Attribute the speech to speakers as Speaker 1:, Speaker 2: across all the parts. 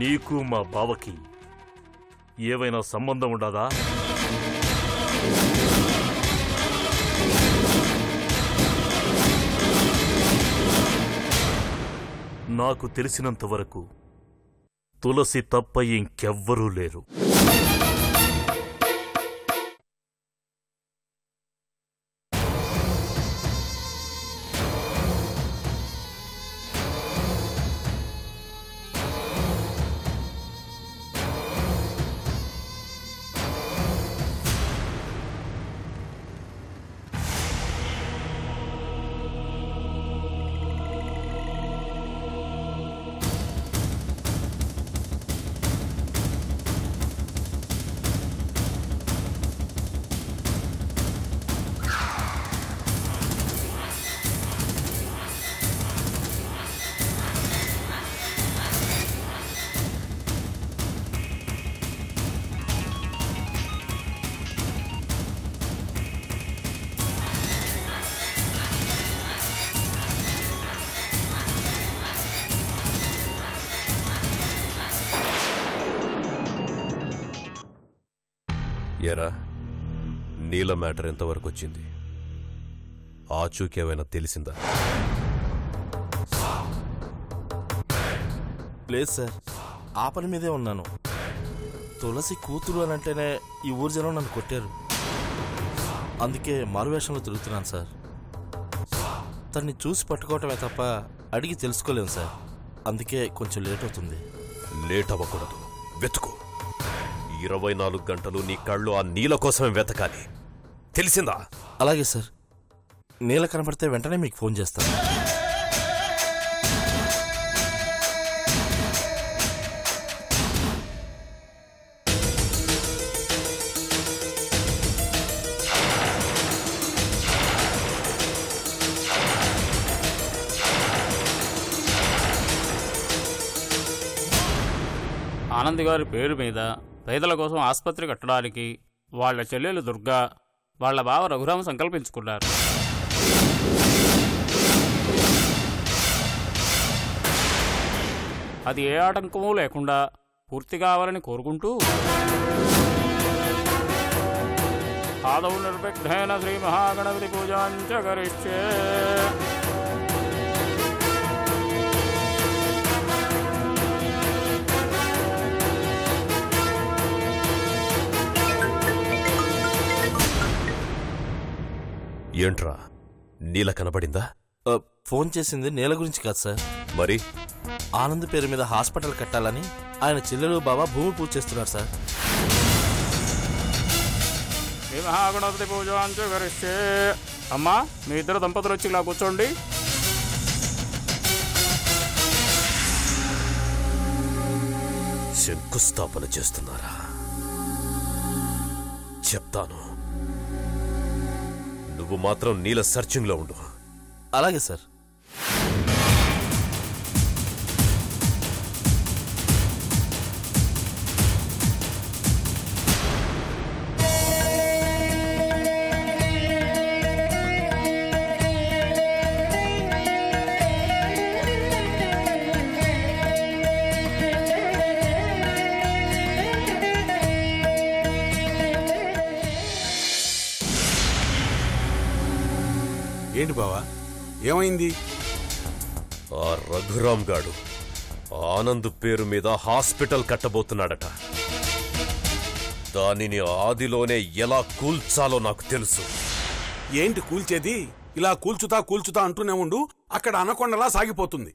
Speaker 1: నీకు మా బావకి ఏవైనా సంబంధం ఉండదా? నాకు తెలిసినంతవరకు తులసి తప్ప ఇంకెవ్వరూ లేరు.
Speaker 2: ఎరా, నీల మ్యాటర్ ఎంతవరకు వచ్చింది? ఆచూకేమైనా తెలిసిందా?
Speaker 3: లేదు సార్, ఆ పని మీదే ఉన్నాను. తులసి కూతురు అని అంటేనే ఈ ఊరు జనం నన్ను కొట్టారు. అందుకే మారువేషంలో తిరుగుతున్నాను సార్. తన్ని చూసి పట్టుకోవటమే తప్ప అడిగి తెలుసుకోలేము సార్. అందుకే కొంచెం లేట్ అవుతుంది.
Speaker 2: లేట్ అవ్వకూడదు, వెతుకు. 24 గంటలు నీ కళ్ళు ఆ నీల కోసమే వెతకాలి, తెలిసిందా?
Speaker 3: అలాగే సార్, నీల కనపడితే వెంటనే మీకు ఫోన్ చేస్తాను.
Speaker 4: ఆనంద్ గారి పేరు మీద పేదల కోసం ఆసుపత్రి కట్టడానికి వాళ్ల చెల్లెలు దుర్గా, వాళ్ల బావ రఘురామ సంకల్పించుకున్నారు. అది ఏ ఆటంకమూ లేకుండా పూర్తి కావాలని కోరుకుంటూ ఆదౌ నిర్విఘ్నేన శ్రీ మహాగణపతి పూజాంచ కరిష్యే.
Speaker 2: ఏంట్రా, నీల కనబడిందా?
Speaker 3: ఫోన్ చేసింది నీల గురించి కాదు సార్.
Speaker 2: మరి
Speaker 3: ఆనంద్ పేరు మీద హాస్పిటల్ కట్టాలని ఆయన చెల్లెలు బాబా భూమి పూజ చేస్తున్నారు సార్.
Speaker 4: శ్రీ మహాగణపతి పూజాంచ కరిష్యే. అమ్మా, మీ ఇద్దరు దంపతులు వచ్చి ఇలా కూర్చోండి.
Speaker 2: శంకుస్థాపన చేస్తున్నారా? చెప్తాను. నువ్వు మాత్రం నీల సర్చింగ్ లో ఉండు.
Speaker 3: అలాగే సార్.
Speaker 5: ఏంటి బావా, ఏమైంది?
Speaker 2: ఆ రఘురామ్ గాడు ఆనంద్ పేరు మీద హాస్పిటల్ కట్టబోతున్నాడట. దానిని ఆదిలోనే ఎలా కూల్చాలో నాకు తెలుసు.
Speaker 5: ఏంటి కూల్చేది? ఇలా కూల్చుతా అంటూనే ఉండు, అక్కడ అనకొండలా సాగిపోతుంది.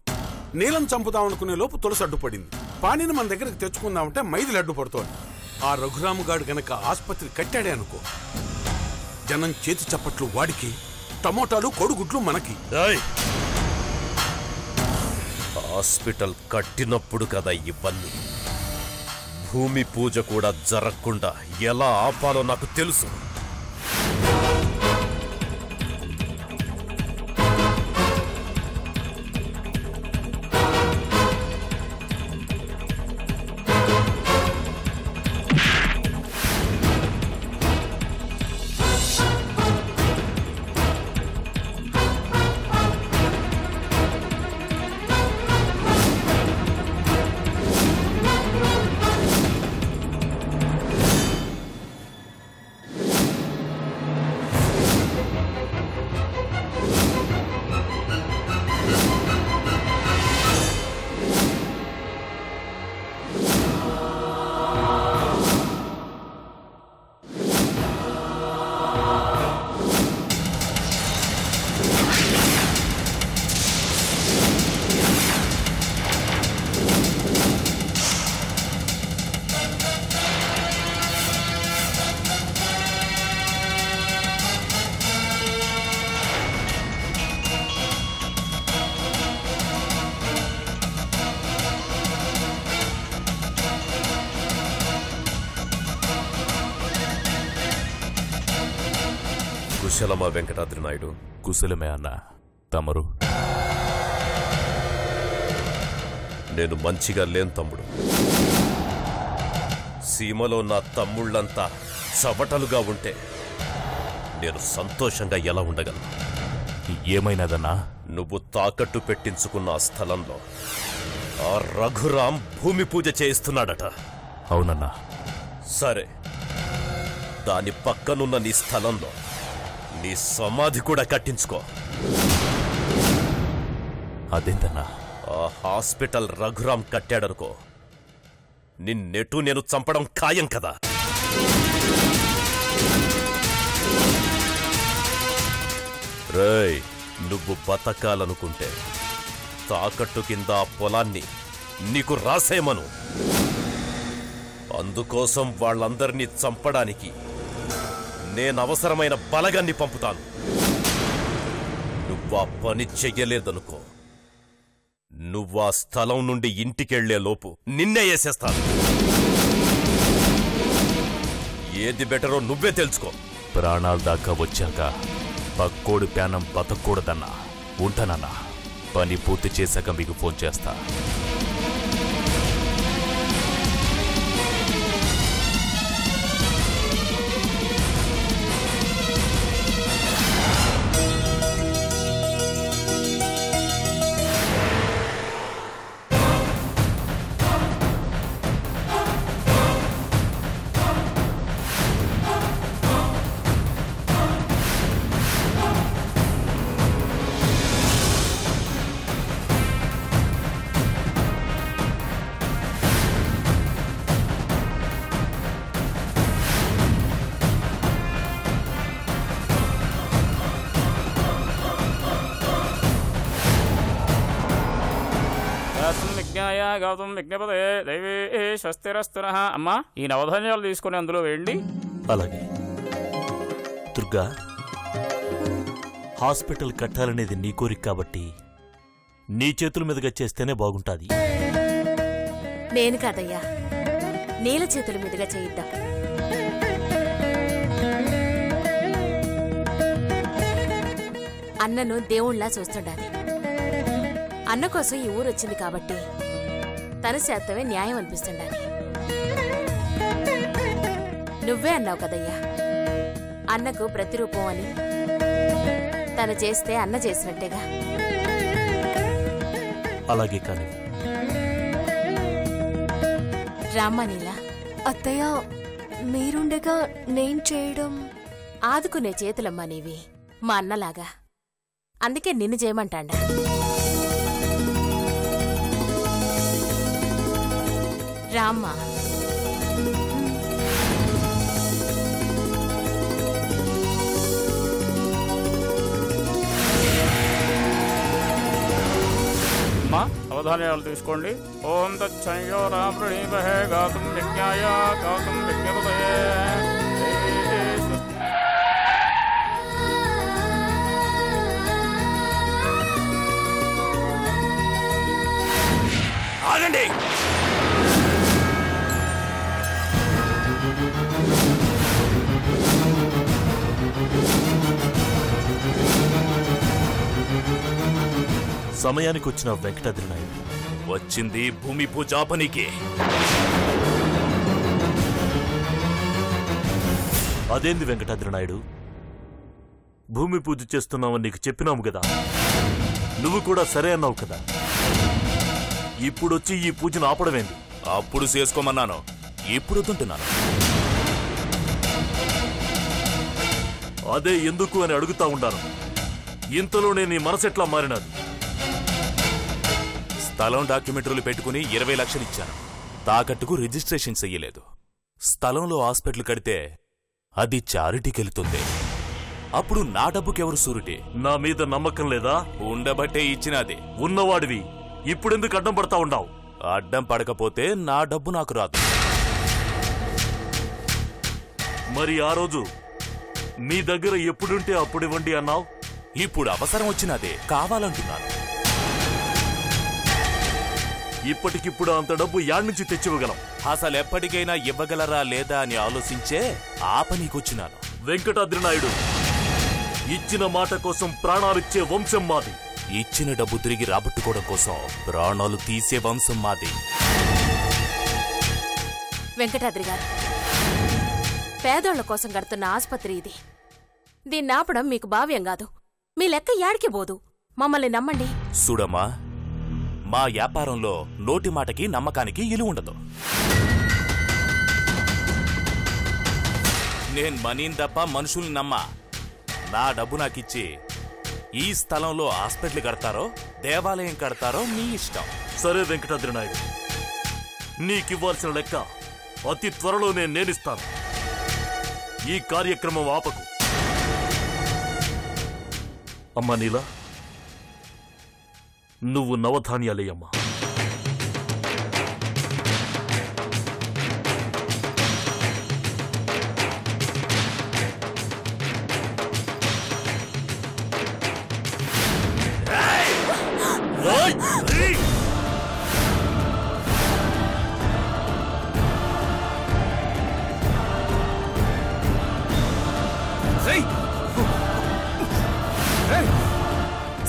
Speaker 5: నీలం చంపుదామనుకునే లోపు తులసి అడ్డుపడింది. పాణిని మన దగ్గరకు తెచ్చుకుందామంటే మైదిలి అడ్డుపడుతోంది. ఆ రఘురాము గాడు గనక ఆసుపత్రి కట్టాడే అనుకో, జనం చేతి చప్పట్లు వాడికి, టమోటాలు కోడిగుడ్లు మనకి.
Speaker 2: హాస్పిటల్ కట్టినప్పుడు కదా ఇవన్నీ. భూమి పూజ కూడా జరగకుండా ఎలా ఆపాలో నాకు తెలుసు. కుశలమా వెంకటాద్రి నాయుడు?
Speaker 6: కుశలమే అన్న. తమరు?
Speaker 2: నేను మంచిగా లేను తమ్ముడు. సీమలో నా తమ్ముళ్ళంతా చవటలుగా ఉంటే నేను సంతోషంగా ఎలా ఉండగలను?
Speaker 6: ఏమైనదన్నా?
Speaker 2: నువ్వు తాకట్టు పెట్టించుకున్న ఆ స్థలంలో ఆ రఘురాం భూమి పూజ చేయిస్తున్నాడట.
Speaker 6: అవునన్నా.
Speaker 2: సరే, దాని పక్కనున్న నీ స్థలంలో నీ సమాధి కూడా కట్టించుకో.
Speaker 6: అదేంటన్నా?
Speaker 2: ఆ హాస్పిటల్ రఘురాం కట్టాడనుకో, నిన్నెటు నేను చంపడం ఖాయం కదా. రేయ్, నువ్వు బతకాలనుకుంటే తాకట్టు కింద ఆ పొలాన్ని నీకు రాసేమను. అందుకోసం వాళ్ళందరినీ చంపడానికి నేనవసరమైన బలగాన్ని పంపుతాను. నువ్వా పని చెయ్యలేదనుకో, నువ్వా స్థలం నుండి ఇంటికెళ్లే లోపు నిన్నే వేసేస్తాను. ఏది బెటరో నువ్వే తెలుసుకో.
Speaker 6: ప్రాణాల దాకా వచ్చాక పక్కోడి ప్యానం బతకూడదన్నా. ఉంటానన్నా. పని పూర్తి చేశాక మీకు ఫోన్ చేస్తా.
Speaker 4: గౌతమ్ విజ్ఞపదే దైవీ స్వస్తిరస్తున. అమ్మా, ఈ నవధాన్యాలు తీసుకుని అందులో వేయండి.
Speaker 3: అలాగే. దుర్గా, హాస్పిటల్ కట్టాలనేది నీ కోరిక కాబట్టి నీ చేతుల మీదుగా చేస్తేనే బాగుంటుంది.
Speaker 7: నేను కాదయ్యా, నీల చేతుల మీదుగా చేయిద్దాం. అన్నను దేవుళ్లా చూస్తుండాలి. అన్న కోసం ఈ ఊరు వచ్చింది కాబట్టి తన శాతమే న్యాయం అనిపిస్తుండాలి. నువ్వే అన్నావు కదయ్యా, అన్నకు ప్రతిరూపం అని. తను చేస్తే అన్న చేసినట్టేగా.
Speaker 3: అలాగే కానీ
Speaker 7: రామ్మా నీలా.
Speaker 8: అత్తయ్య, మీరుండగా నేను చేయడం.
Speaker 7: ఆదుకునే చేతులమ్మా నీవి, మా అన్నలాగా. అందుకే నిన్ను చేయమంటాండా. రామ్మా.
Speaker 4: అమ్మా, అవధాన్యాలు తీసుకోండి. ఓం తచ్చంయో రామృణీమహే గాతుం యజ్ఞాయ గాతుం యజ్ఞపతయే.
Speaker 2: ఆగండి!
Speaker 3: సమయానికి వచ్చిన వెంకటాద్రి నాయుడు.
Speaker 6: వచ్చింది భూమి పూజాపనికి.
Speaker 3: అదేంది వెంకటాద్రి నాయుడు, భూమి పూజ చేస్తున్నామని నీకు చెప్పినాము కదా. నువ్వు కూడా సరే అన్నావు కదా. ఇప్పుడొచ్చి ఈ పూజను ఆపడమేంది?
Speaker 6: అప్పుడు చేసుకోమన్నాను, ఇప్పుడు వద్దుంటున్నాను.
Speaker 3: అదే ఎందుకు అని అడుగుతా ఉండాను. ఇంతలోనే నీ మనసెట్లా మారినది?
Speaker 6: స్థలం డాక్యుమెంటరీలు పెట్టుకుని 20 లక్షలు ఇచ్చాను. తాకట్టుకు రిజిస్ట్రేషన్ చెయ్యలేదు. స్థలంలో హాస్పిటల్ కడితే అది చారిటీకెళ్తుంది. అప్పుడు నా డబ్బుకెవరు సూరిటీ?
Speaker 3: నా మీద నమ్మకం లేదా?
Speaker 6: ఉండబట్టే ఇచ్చినది.
Speaker 3: ఉన్నవాడివి ఇప్పుడెందుకు అడ్డం పడతా ఉన్నావు?
Speaker 6: అడ్డం పడకపోతే నా డబ్బు నాకు రాదు.
Speaker 3: మరి ఆ రోజు మీ దగ్గర ఎప్పుడుంటే అప్పుడివ్వండి అన్నావు.
Speaker 6: ఇప్పుడు అవసరం వచ్చినదే కావాలంటున్నాను.
Speaker 3: ఇప్పటికిప్పుడు అంత డబ్బు యాడ్నుంచి తెచ్చివ్వగలం.
Speaker 6: అసలు ఎప్పటికైనా ఇవ్వగలరా లేదా అని ఆలోచించే ఆ పనికొచ్చినాను.
Speaker 3: వెంకటాద్రి నాయుడు,
Speaker 1: ఇచ్చిన మాట కోసం ప్రాణాలిచ్చే వంశం మాది.
Speaker 6: ఇచ్చిన డబ్బు తిరిగి రాబట్టుకోవడం కోసం ప్రాణాలు తీసే వంశం మాది.
Speaker 7: వెంకటాద్రి గారు, పేదోళ్ల కోసం కడుతున్న ఆస్పత్రి ఇది. దీన్ని ఆపడం మీకు భావ్యం కాదు. మీ లెక్క యాడికి పోదు. మమ్మల్ని నమ్మండి.
Speaker 6: చూడమ్మా, మా వ్యాపారంలో నోటి మాటకి నమ్మకానికి ఇలువ ఉండదు. నేను మనీని తప్ప మనుషుల్ని నమ్మా. నా డబ్బు నాకిచ్చి ఈ స్థలంలో హాస్పిటల్ కడతారో దేవాలయం కడతారో మీ ఇష్టం.
Speaker 1: సరే వెంకటాద్రి నాయుడు, నీకివ్వాల్సిన లెక్క అతి త్వరలోనే నేనిస్తాను. ఈ కార్యక్రమం ఆపకు. అమ్మా నీలా, నువ్వు నవధాన్యాలేయమ్మా.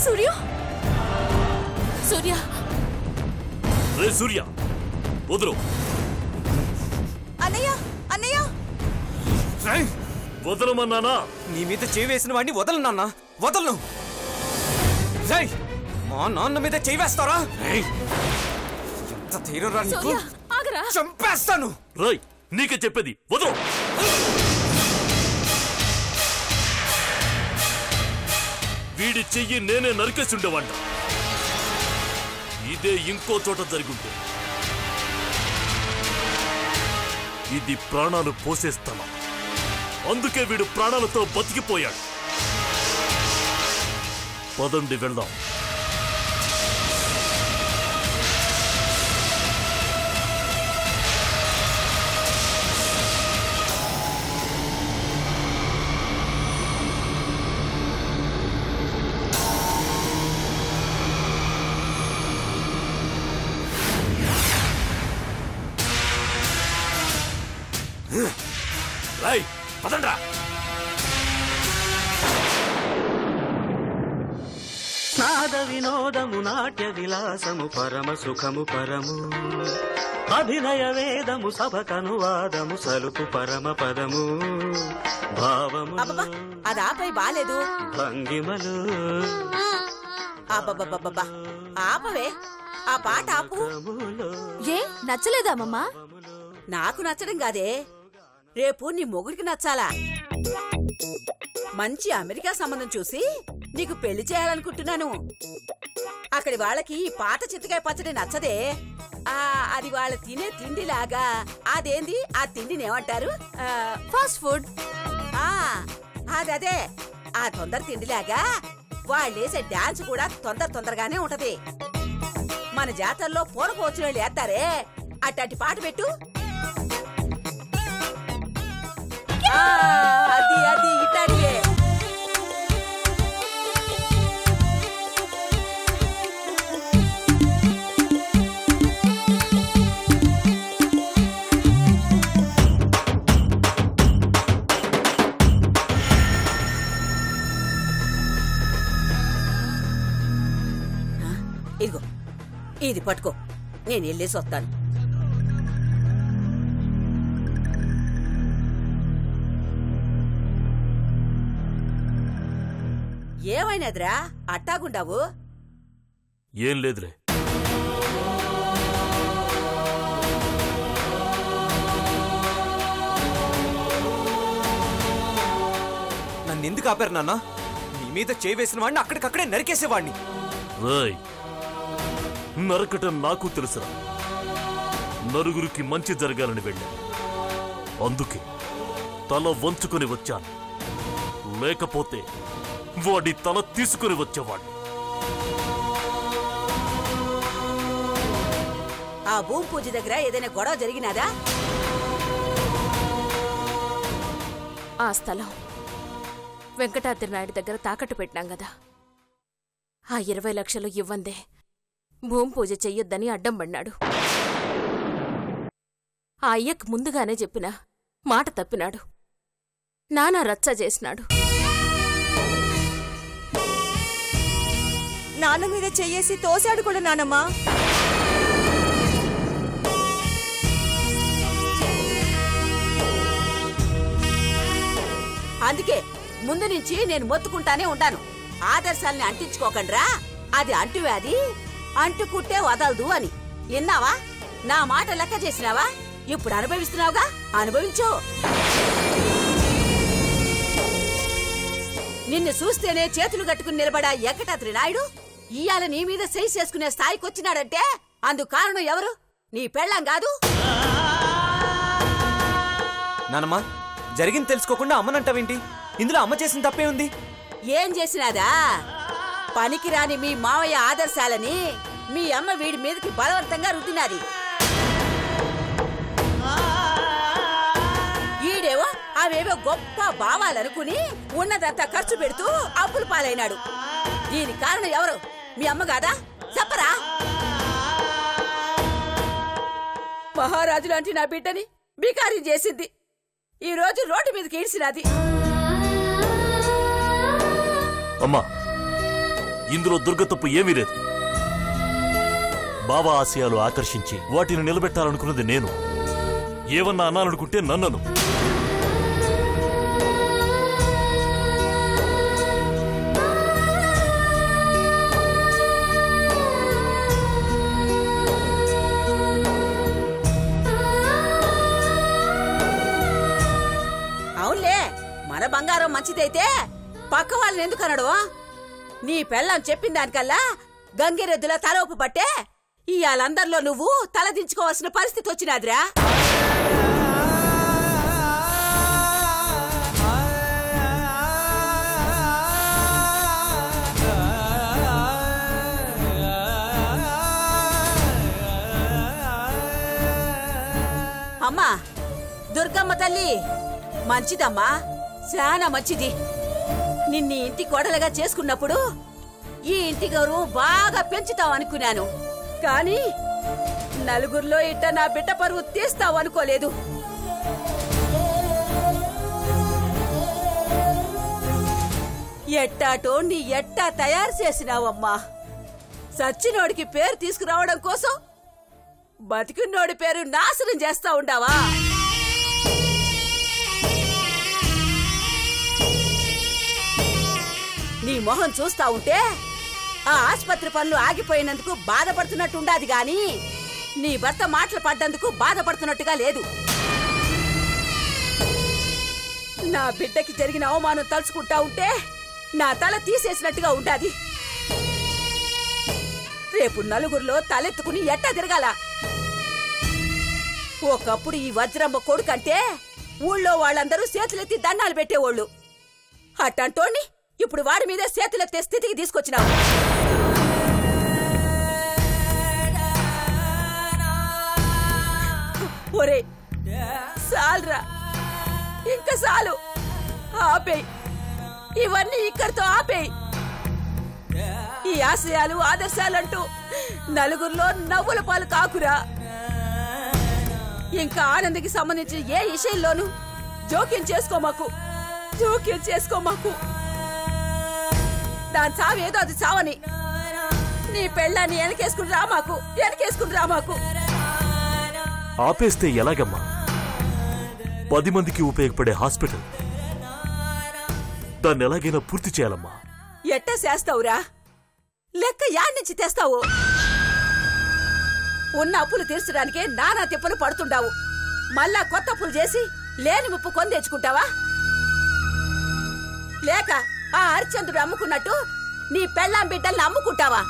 Speaker 7: సూర్య, సూర్య,
Speaker 1: రే సూర్య, వదులు.
Speaker 9: అన్నయ్య, అన్నయ్య,
Speaker 1: వదలమన్నానా?
Speaker 10: నీ మీద చేయి వేసిన వాడిని వదలను నాన్న, వదలను. మా నాన్న మీద చేయి వేస్తారా? ఎంత ధైర్యంరా నీకు? చంపేస్తాను.
Speaker 1: రై, నీకే చెప్పేది, వదలు. వీడి చెయ్యి నేనే నరికేసుండేవాంట. ఇదే ఇంకో చోట జరుగుంటే ఇది ప్రాణాలు పోసేస్తాను. అందుకే వీడు ప్రాణాలతో బతికిపోయాడు. పదండి వెళ్దాం.
Speaker 6: రై, పదండ్రా.
Speaker 11: నాద వినోదము నాట్య విలాసము పరమ సుఖము పరము అభినయ వేదము సభకనువాదము సలుపు పరమ పదము భావము
Speaker 9: అది ఆపై బాలేదు.
Speaker 11: భంగిమలు
Speaker 9: ఆపవే, ఆ పాట ఆపు.
Speaker 8: ఏ నచ్చలేదామమ్మా?
Speaker 9: నాకు నచ్చడం కాదే, రేపు నీ మొగుడికి నచ్చాలా. మంచి అమెరికా సంబంధం చూసి నీకు పెళ్లి చేయాలనుకుంటున్నాను. అక్కడి వాళ్ళకి ఈ పాత చింతకాయ పచ్చడి నచ్చదే. అది వాళ్ళు తినే తిండిలాగా. అదేంది ఆ తిండిని ఏమంటారు?
Speaker 8: Fast food.
Speaker 9: అదే ఆ తొందర తిండిలాగా వాళ్ళేసే డాన్స్ కూడా తొందరగానే ఉంటది. మన జాతరలో పూలపోచిన వాళ్ళు వేస్తారే, అట్లాంటి పాట పెట్టు. అది అది ఇట్లాంటివే. ఇదిగో ఇది పట్టుకో, నేను వెళ్ళేసి వస్తాను. ఏమైనదిరా అట్టాగుండావు?
Speaker 1: ఏం లేదులే.
Speaker 10: నన్నెందుకు ఆపారు నాన్న? నీ మీద చేయి వేసిన వాడిని అక్కడికక్కడే నరికేసేవాడిని.
Speaker 1: రాయ్, నరకటం నాకు తెలుసురా. నలుగురికి మంచి జరగాలని వెళ్ళా, అందుకే తల వంచుకొని వచ్చాను. లేకపోతే వాడి తల తీసుకుని వచ్చేవాడు.
Speaker 9: ఆ భూమి పూజ దగ్గర ఏదైనా గొడవ జరిగినాదా?
Speaker 7: ఆ స్థలం వెంకటాద్రి నాయుడు దగ్గర తాకట్టు పెట్టినాం గదా. ఆ 20 లక్షలు ఇవ్వందే భూమి పూజ చెయ్యొద్దని అడ్డం పడినాడు. ఆ అయ్యకు ముందుగానే చెప్పినా మాట తప్పినాడు. నానా రచ్చ చేసినాడు.
Speaker 8: నాన్న మీద చెయ్యేసి తోశాడు కూడా నానమ్మా.
Speaker 9: అందుకే ముందు నుంచి నేను మొత్తుకుంటానే ఉంటాను, ఆదర్శాలని అంటించుకోకండ్రా, అది అంటువ్యాధి, అంటుకుట్టే వదలదు అని. విన్నావా? నా మాట లెక్క చేసినావా? ఇప్పుడు అనుభవిస్తున్నావుగా, అనుభవించు. నిన్ను చూస్తేనే చేతులు కట్టుకుని నిలబడా వెంకటాద్రి నాయుడు ఇయ్యాల నీ మీద సై చేసుకునే స్థాయికి వచ్చినాడంటే అందుకు కారణం ఎవరు? నీ పెళ్ళాం కాదు.
Speaker 10: నానమ్మా, జరిగింది తెలుసుకోకుండా అమ్మనంటావేంటి? ఇందులో అమ్మ చేసిన తప్పే ఉంది.
Speaker 9: ఏం చేసినాదా? పనికిరాని మీ మావయ్య ఆదర్శాలని మీ అమ్మ వీడి మీదకి బలవంతంగా రుద్దినాది. ఈడేవో అవేవో గొప్ప భావాలనుకుని ఉన్నదంతా ఖర్చు పెడుతూ అప్పులు పాలైనాడు. దీనికి కారణం ఎవరు? మీ అమ్మ కాదా? చెప్పరా? మహారాజు లాంటి నా బిడ్డని బికారి చేసింది, ఈ రోజు రోడ్డు మీదకి ఈడ్చినది.
Speaker 1: అమ్మా, ఇందులో దుర్గ తప్పు ఏమీ లేదు. బాబా ఆశయాలు ఆకర్షించి వాటిని నిలబెట్టాలనుకున్నది నేను. ఏమన్నా అన్నాలనుకుంటే నన్నను.
Speaker 9: అవునులే, మన బంగారం మంచిదైతే పక్క వాళ్ళని ఎందుకు అనడు? నీ పెళ్ళం చెప్పిన దానికల్లా గంగిరెద్దుల తలవపు పట్టే ఇవాళందరిలో నువ్వు తలదించుకోవాల్సిన పరిస్థితి వచ్చినాదిరా. అమ్మా దుర్గమ్మ తల్లి మంచిదమ్మా, చాలా మంచిది. నిన్ను ఇంటి కోడలుగా చేసుకున్నప్పుడు ఈ ఇంటి గౌరవం బాగా పెంచుతావు అనుకున్నాను, కానీ నలుగురిలో ఇట్ట నా బిడ్డ పరువు తీస్తావు అనుకోలేదు. ఎట్టాటో నీ ఎట్టా తయారు చేసినావమ్మా. సచ్చినోడికి పేరు తీసుకురావడం కోసం బతికినోడి పేరు నాశనం చేస్తా ఉండావా? నీ మొహం చూస్తా ఉంటే ఆ ఆసుపత్రి పనులు ఆగిపోయినందుకు బాధపడుతున్నట్టుండాది గాని నీ భర్త మాటలు పడ్డందుకు బాధపడుతున్నట్టుగా లేదు. నా బిడ్డకి జరిగిన అవమానం తలుచుకుంటా ఉంటే నా తల తీసేసినట్టుగా ఉండాది. రేపు నలుగురిలో తలెత్తుకుని ఎట్టా తిరగాల? ఒకప్పుడు ఈ వజ్రమ్మ కొడుకంటే ఊళ్ళో వాళ్ళందరూ చేతులెత్తి దండాలు పెట్టేవాళ్ళు. అట్టంటోణ్ణి ఇప్పుడు వాడి మీద చేతులెత్తే స్థితికి తీసుకొచ్చినావు. ఒరే సాల్రా, ఇంకా చాలు, ఆపేయ్. ఇవన్నీ ఇక్కడితో ఆపేయ్. ఈ ఆశయాలు ఆదర్శాలంటూ నలుగురిలో నవ్వుల పాలు కాకురా. ఇంకా ఆనందకి సంబంధించిన ఏ విషయంలోనూ జోక్యం చేసుకోమాకు, జోక్యం చేసుకోమాకు. దాని చావేదో అది చావని. నీ పెళ్ళాన్ని వెనకేసుకుని రామాకు, వెనకేసుకుని రామాకు.
Speaker 1: ఆపేస్తే ఎలాగమ్మా? 10 మందికి ఉపయోగపడే హాస్పిటల్, దాన్ని ఎలాగైనా పూర్తి చేయాలమ్మా.
Speaker 9: ఎట్టా చేస్తావురా? లెక్క యాడ్నుంచి తెస్తావు? ఉన్న అప్పులు తీర్చడానికే నానా తిప్పలు పడుతుండావు. మళ్ళా కొత్త అప్పులు చేసి లేని ముప్పు కొని తెచ్చుకుంటావా? లేక ఆ హరిశ్చంద్రుడు అమ్ముకున్నట్టు నీ పెళ్ళాం బిడ్డల్ని అమ్ముకుంటావా?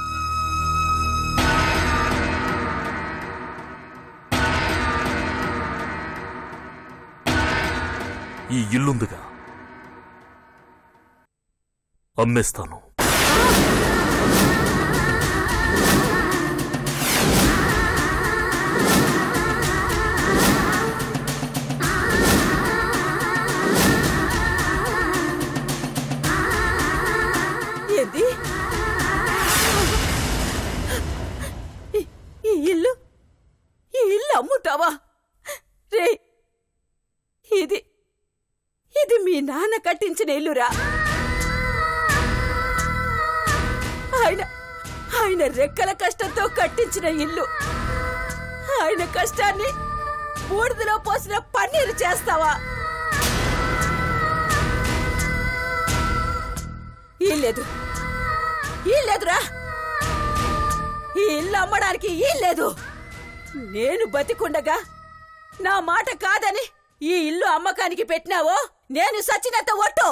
Speaker 1: ఈ ఇల్లుందిగా, అమ్మేస్తాను.
Speaker 9: ఏంది? ఈ ఇల్లు అమ్ముతావా? రే, ఇది మీ నాన్న కట్టించిన ఇల్లురా. ఆయన రెక్కల కష్టంతో కట్టించిన ఇల్లు, ఆయన కష్టాన్ని బూడిదలో పోసిన పన్నీరు చేస్తావా? ఈల్లేదురా, ఈ ఇల్లు అమ్మడానికి ఈల్లేదు. నేను బతికుండగా నా మాట కాదని ఈ ఇల్లు అమ్మకానికి పెట్టినావో నేను సచ్చినంత ఒట్టు.